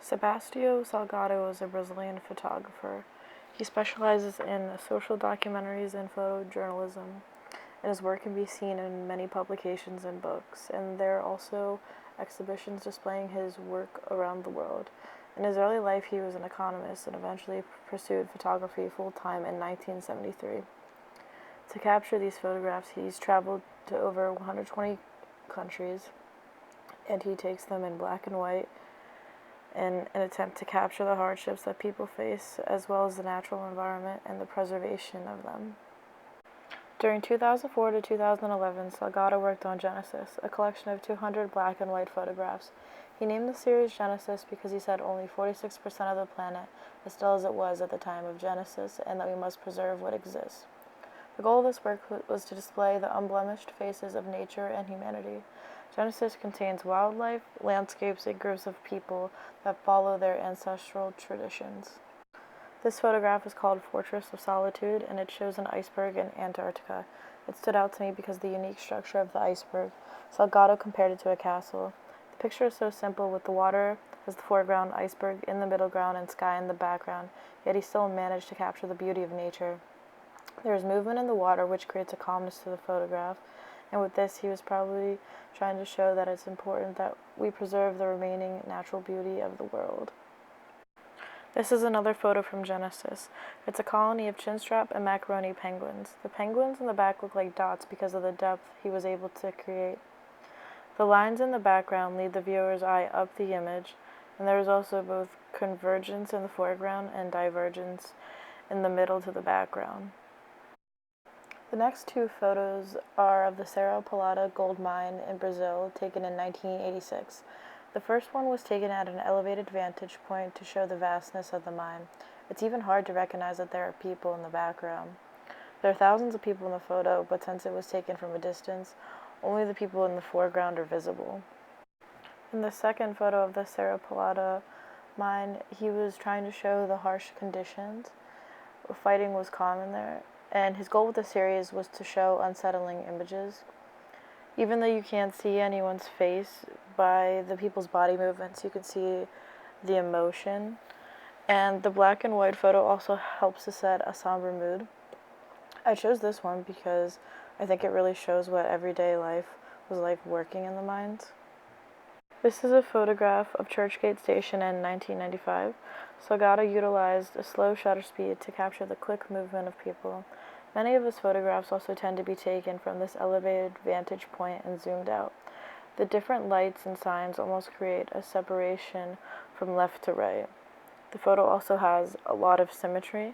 Sebastio Salgado is a Brazilian photographer. He specializes in social documentaries and photojournalism, and his work can be seen in many publications and books, and there are also exhibitions displaying his work around the world. In his early life, he was an economist and eventually pursued photography full-time in 1973. To capture these photographs, he's traveled to over 120 countries, and he takes them in black and white in an attempt to capture the hardships that people face, as well as the natural environment and the preservation of them. During 2004 to 2011, Salgado worked on Genesis, a collection of 200 black and white photographs. He named the series Genesis because he said only 46% of the planet is still as it was at the time of Genesis, and that we must preserve what exists. The goal of this work was to display the unblemished faces of nature and humanity. Genesis contains wildlife, landscapes, and groups of people that follow their ancestral traditions. This photograph is called Fortress of Solitude, and it shows an iceberg in Antarctica. It stood out to me because of the unique structure of the iceberg. Salgado compared it to a castle. The picture is so simple, with the water as the foreground, iceberg in the middle ground, and sky in the background, yet he still managed to capture the beauty of nature. There is movement in the water, which creates a calmness to the photograph, and with this he was probably trying to show that it's important that we preserve the remaining natural beauty of the world. This is another photo from Genesis. It's a colony of chinstrap and macaroni penguins. The penguins in the back look like dots because of the depth he was able to create. The lines in the background lead the viewer's eye up the image, and there is also both convergence in the foreground and divergence in the middle to the background. The next two photos are of the Serra Pelada gold mine in Brazil, taken in 1986. The first one was taken at an elevated vantage point to show the vastness of the mine. It's even hard to recognize that there are people in the background. There are thousands of people in the photo, but since it was taken from a distance, only the people in the foreground are visible. In the second photo of the Serra Pelada mine, he was trying to show the harsh conditions. Fighting was common there, and his goal with the series was to show unsettling images. Even though you can't see anyone's face, by the people's body movements you can see the emotion, and the black and white photo also helps to set a somber mood. I chose this one because I think it really shows what everyday life was like working in the mines. This is a photograph of Churchgate Station in 1995. Salgado utilized a slow shutter speed to capture the quick movement of people. Many of his photographs also tend to be taken from this elevated vantage point and zoomed out. The different lights and signs almost create a separation from left to right. The photo also has a lot of symmetry,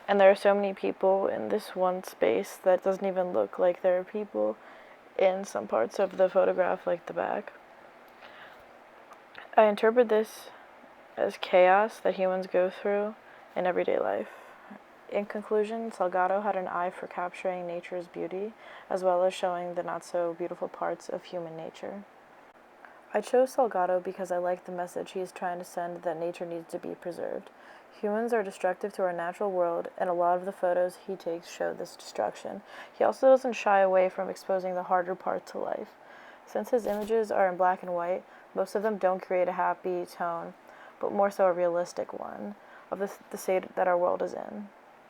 and there are so many people in this one space that doesn't even look like there are people in some parts of the photograph, like the back. I interpret this as chaos that humans go through in everyday life. In conclusion, Salgado had an eye for capturing nature's beauty, as well as showing the not-so-beautiful parts of human nature. I chose Salgado because I like the message he is trying to send, that nature needs to be preserved. Humans are destructive to our natural world, and a lot of the photos he takes show this destruction. He also doesn't shy away from exposing the harder parts to life. Since his images are in black and white, most of them don't create a happy tone, but more so a realistic one of the state that our world is in.